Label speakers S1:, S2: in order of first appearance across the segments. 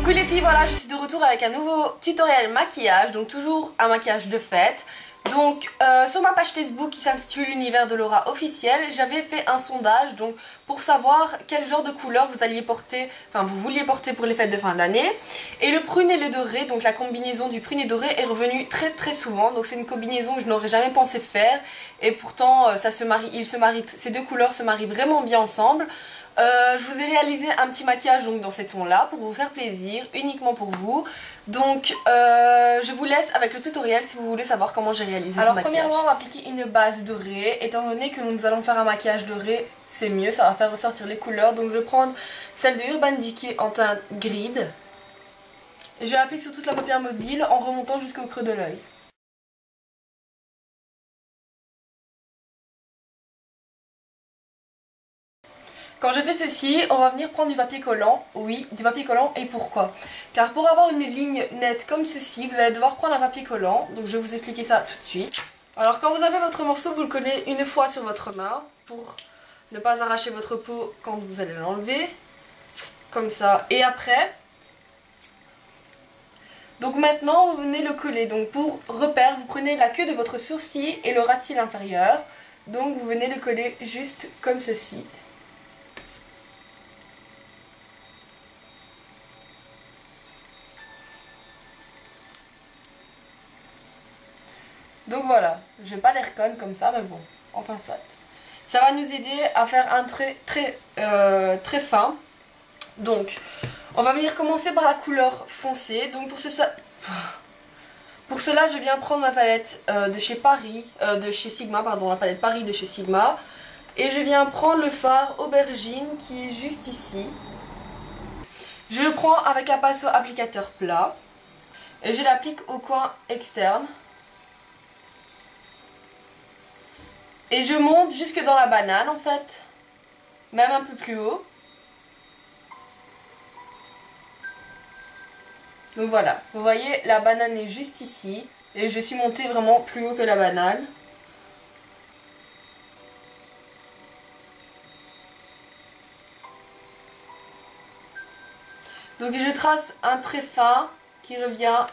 S1: Coucou les filles, voilà je suis de retour avec un nouveau tutoriel maquillage, donc toujours un maquillage de fête. Donc sur ma page Facebook qui s'intitule l'univers de Laura officiel, j'avais fait un sondage donc pour savoir quel genre de couleur vous alliez porter, enfin vous vouliez porter pour les fêtes de fin d'année. Et le prune et le doré, donc la combinaison du prune et doré est revenue très souvent. Donc c'est une combinaison que je n'aurais jamais pensé faire et pourtant ça se marie, ces deux couleurs se marient vraiment bien ensemble. Je vous ai réalisé un petit maquillage donc dans ces tons là pour vous faire plaisir, uniquement pour vous. Donc je vous laisse avec le tutoriel si vous voulez savoir comment j'ai réalisé ce maquillage. Alors premièrement on va appliquer une base dorée. Étant donné que nous allons faire un maquillage doré, c'est mieux, ça va faire ressortir les couleurs. Donc je vais prendre celle de Urban Decay en teinte grid. Et je l'applique sur toute la paupière mobile en remontant jusqu'au creux de l'œil. Quand je fais ceci, on va venir prendre du papier collant. Oui, du papier collant. Et pourquoi? Car pour avoir une ligne nette comme ceci, vous allez devoir prendre un papier collant. Donc je vais vous expliquer ça tout de suite. Alors quand vous avez votre morceau, vous le collez une fois sur votre main pour ne pas arracher votre peau quand vous allez l'enlever. Comme ça. Et après, donc maintenant vous venez le coller. Donc pour repère, vous prenez la queue de votre sourcil et le ras de cils inférieur. Donc vous venez le coller juste comme ceci. Donc voilà, je vais pas l'air conne comme ça, mais bon, enfin soit. Ça va nous aider à faire un trait très fin. Donc, on va venir commencer par la couleur foncée. Donc pour cela, je viens prendre ma palette de chez Sigma, pardon, la palette Paris de chez Sigma. Et je viens prendre le fard aubergine qui est juste ici. Je le prends avec un pinceau applicateur plat. Et je l'applique au coin externe. Et je monte jusque dans la banane en fait, même un peu plus haut. Donc voilà, vous voyez la banane est juste ici et je suis montée vraiment plus haut que la banane. Donc je trace un trait fin qui revient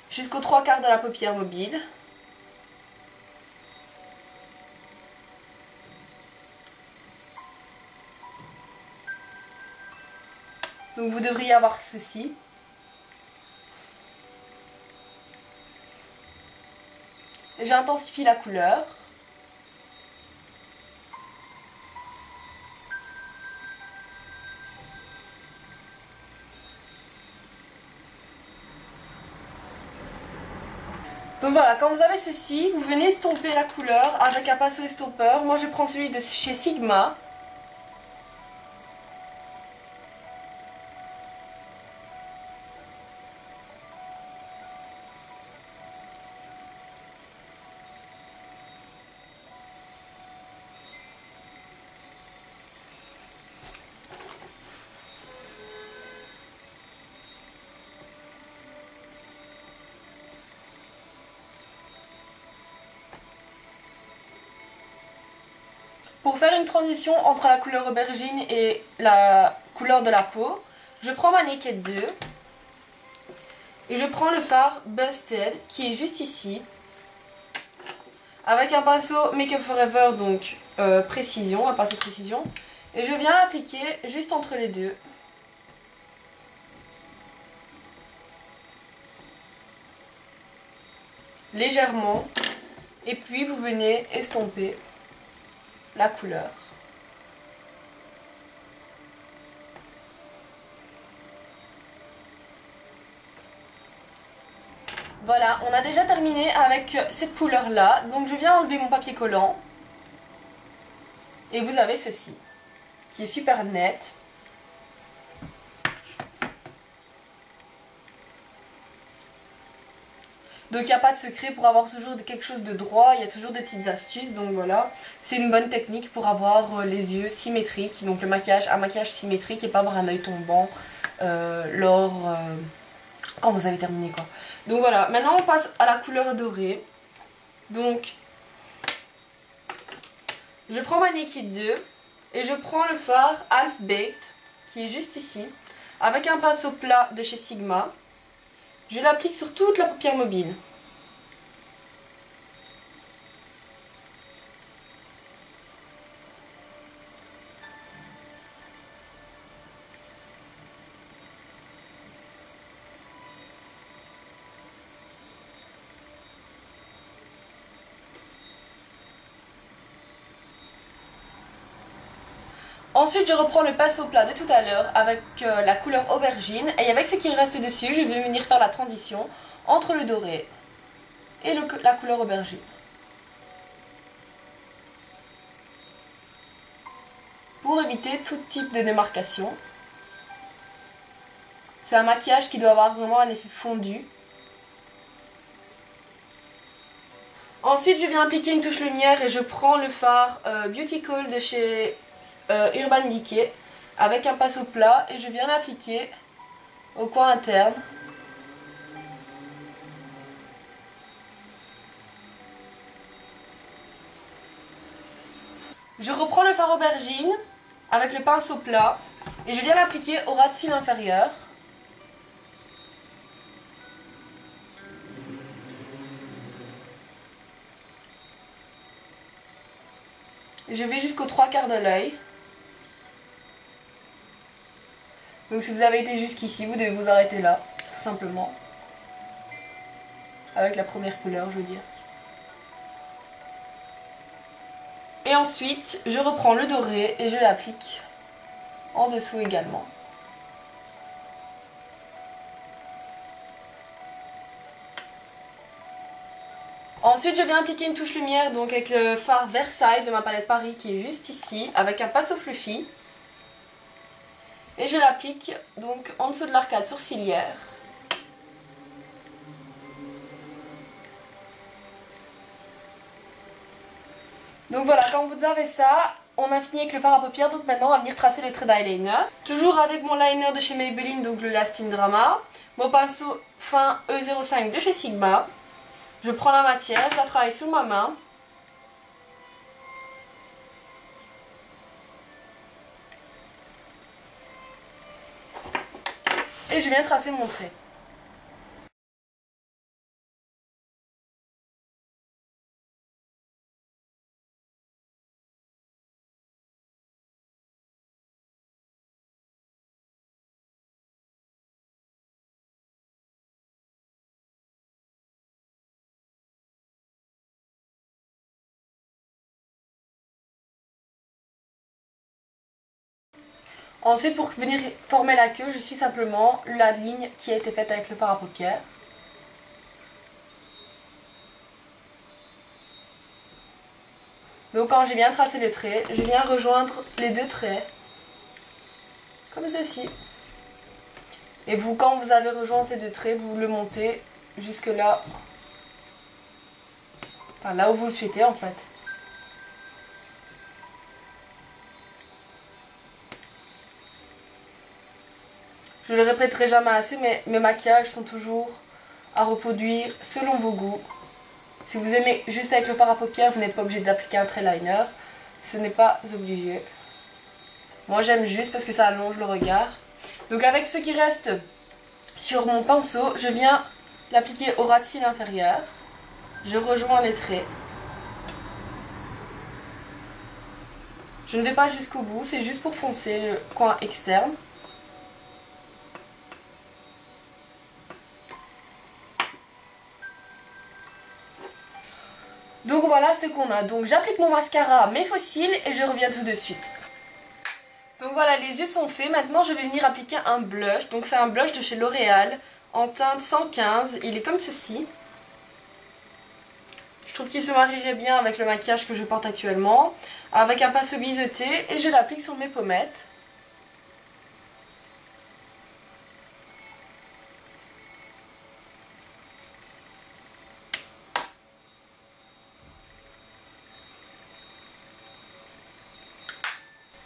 S1: jusqu'aux 3/4 de la paupière mobile. Donc vous devriez avoir ceci. J'intensifie la couleur. Donc voilà, quand vous avez ceci, vous venez estomper la couleur avec un pinceau estompeur. Moi je prends celui de chez Sigma. Pour faire une transition entre la couleur aubergine et la couleur de la peau, je prends ma Naked 2 et je prends le fard Busted qui est juste ici avec un pinceau Make Up Forever, donc précision, un pinceau précision, et je viens l'appliquer juste entre les deux. Légèrement, et puis vous venez estomper la couleur. Voilà, on a déjà terminé avec cette couleur là, donc je viens enlever mon papier collant et vous avez ceci qui est super net. Donc il n'y a pas de secret pour avoir toujours quelque chose de droit, il y a toujours des petites astuces, donc voilà. C'est une bonne technique pour avoir les yeux symétriques, donc un maquillage symétrique et pas avoir un œil tombant quand vous avez terminé quoi. Donc voilà, maintenant on passe à la couleur dorée. Donc je prends ma Naked 2 et je prends le fard Half Baked qui est juste ici avec un pinceau plat de chez Sigma. Je l'applique sur toute la paupière mobile. Ensuite, je reprends le pinceau plat de tout à l'heure avec la couleur aubergine et avec ce qui reste dessus, je vais venir faire la transition entre le doré et la couleur aubergine. Pour éviter tout type de démarcation. C'est un maquillage qui doit avoir vraiment un effet fondu. Ensuite, je viens appliquer une touche lumière et je prends le fard Beauty Call de chez Urban Decay avec un pinceau plat et je viens l'appliquer au coin interne. Je reprends le fard aubergine avec le pinceau plat et je viens l'appliquer au ras de cils inférieur. Je vais jusqu'aux 3/4 de l'œil. Donc si vous avez été jusqu'ici, vous devez vous arrêter là, tout simplement. Avec la première couleur, je veux dire. Et ensuite, je reprends le doré et je l'applique en dessous également. Ensuite, je viens appliquer une touche lumière donc avec le fard Versailles de ma palette Paris qui est juste ici, avec un pinceau fluffy. Et je l'applique donc en dessous de l'arcade sourcilière. Donc voilà, quand vous avez ça, on a fini avec le fard à paupières, donc maintenant on va venir tracer le trait d'eyeliner. Toujours avec mon liner de chez Maybelline, donc le Lasting Drama. Mon pinceau fin E05 de chez Sigma. Je prends la matière, je la travaille sur ma main. Et je viens tracer mon trait. Ensuite, pour venir former la queue, je suis simplement la ligne qui a été faite avec le fard à paupières. Donc quand j'ai bien tracé les traits, je viens rejoindre les deux traits, comme ceci. Et vous, quand vous avez rejoint ces deux traits, vous le montez jusque là, enfin là où vous le souhaitez en fait. Je ne le répéterai jamais assez, mais mes maquillages sont toujours à reproduire selon vos goûts. Si vous aimez juste avec le fard à paupières, vous n'êtes pas obligé d'appliquer un trait liner. Ce n'est pas obligé. Moi j'aime juste parce que ça allonge le regard. Donc avec ce qui reste sur mon pinceau, je viens l'appliquer au ras de cils inférieur. Je rejoins les traits. Je ne vais pas jusqu'au bout, c'est juste pour foncer le coin externe. Donc voilà ce qu'on a. Donc j'applique mon mascara, mes faux cils et je reviens tout de suite. Donc voilà, les yeux sont faits. Maintenant je vais venir appliquer un blush. Donc c'est un blush de chez L'Oréal en teinte 115. Il est comme ceci. Je trouve qu'il se marierait bien avec le maquillage que je porte actuellement. Avec un pinceau biseauté et je l'applique sur mes pommettes.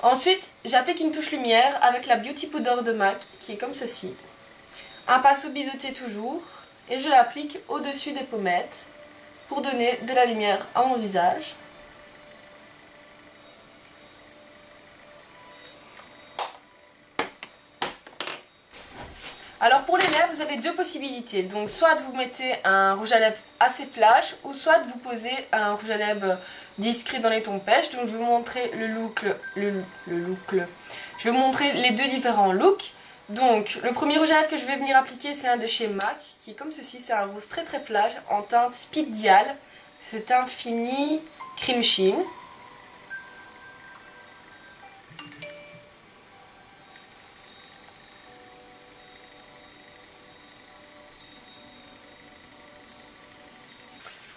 S1: Ensuite, j'applique une touche lumière avec la Beauty Powder de MAC qui est comme ceci. Un pinceau biseauté toujours et je l'applique au-dessus des pommettes pour donner de la lumière à mon visage. Alors pour les lèvres, vous avez deux possibilités. Donc soit vous mettez un rouge à lèvres assez flash, ou soit vous posez un rouge à lèvres discret dans les tons pêche. Donc je vais vous montrer je vais vous montrer les deux différents looks. Donc le premier rouge à lèvres que je vais venir appliquer, c'est un de chez MAC, qui est comme ceci. C'est un rose très très flash en teinte Speed Dial. C'est un fini cream sheen.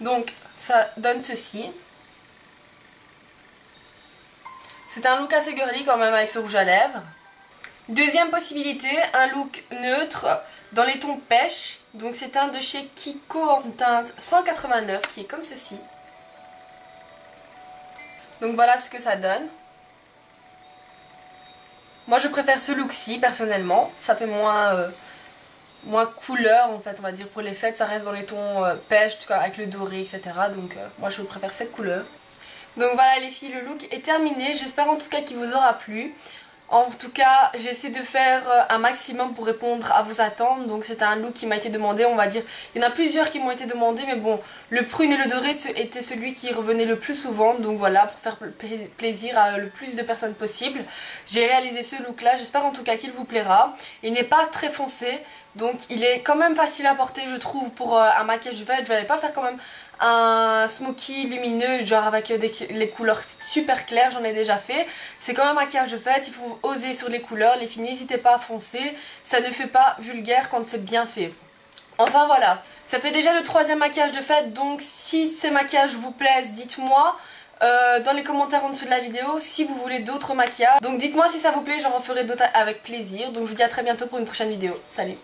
S1: Donc ça donne ceci. C'est un look assez girly quand même avec ce rouge à lèvres. Deuxième possibilité, un look neutre dans les tons pêche. Donc c'est un de chez Kiko en teinte 189 qui est comme ceci. Donc voilà ce que ça donne. Moi je préfère ce look-ci personnellement. Ça fait moins couleur en fait, on va dire, pour les fêtes. Ça reste dans les tons pêche, en tout cas avec le doré, etc. Donc moi je préfère cette couleur. Donc voilà les filles, le look est terminé. J'espère en tout cas qu'il vous aura plu. En tout cas, j'essaie de faire un maximum pour répondre à vos attentes. Donc c'est un look qui m'a été demandé, on va dire. Il y en a plusieurs qui m'ont été demandés, mais bon, le prune et le doré était celui qui revenait le plus souvent. Donc voilà, pour faire plaisir à le plus de personnes possible, j'ai réalisé ce look là. J'espère en tout cas qu'il vous plaira. Il n'est pas très foncé, donc il est quand même facile à porter, je trouve, pour un maquillage de fête. Je vais pas faire quand même un smoky lumineux, genre avec les couleurs super claires, j'en ai déjà fait. C'est quand même un maquillage de fête, il faut oser sur les couleurs. Les filles, n'hésitez pas à foncer, ça ne fait pas vulgaire quand c'est bien fait. Enfin voilà, ça fait déjà le troisième maquillage de fête, donc si ces maquillages vous plaisent, dites-moi dans les commentaires en dessous de la vidéo si vous voulez d'autres maquillages. Donc dites-moi si ça vous plaît, j'en referai d'autres avec plaisir. Donc je vous dis à très bientôt pour une prochaine vidéo. Salut!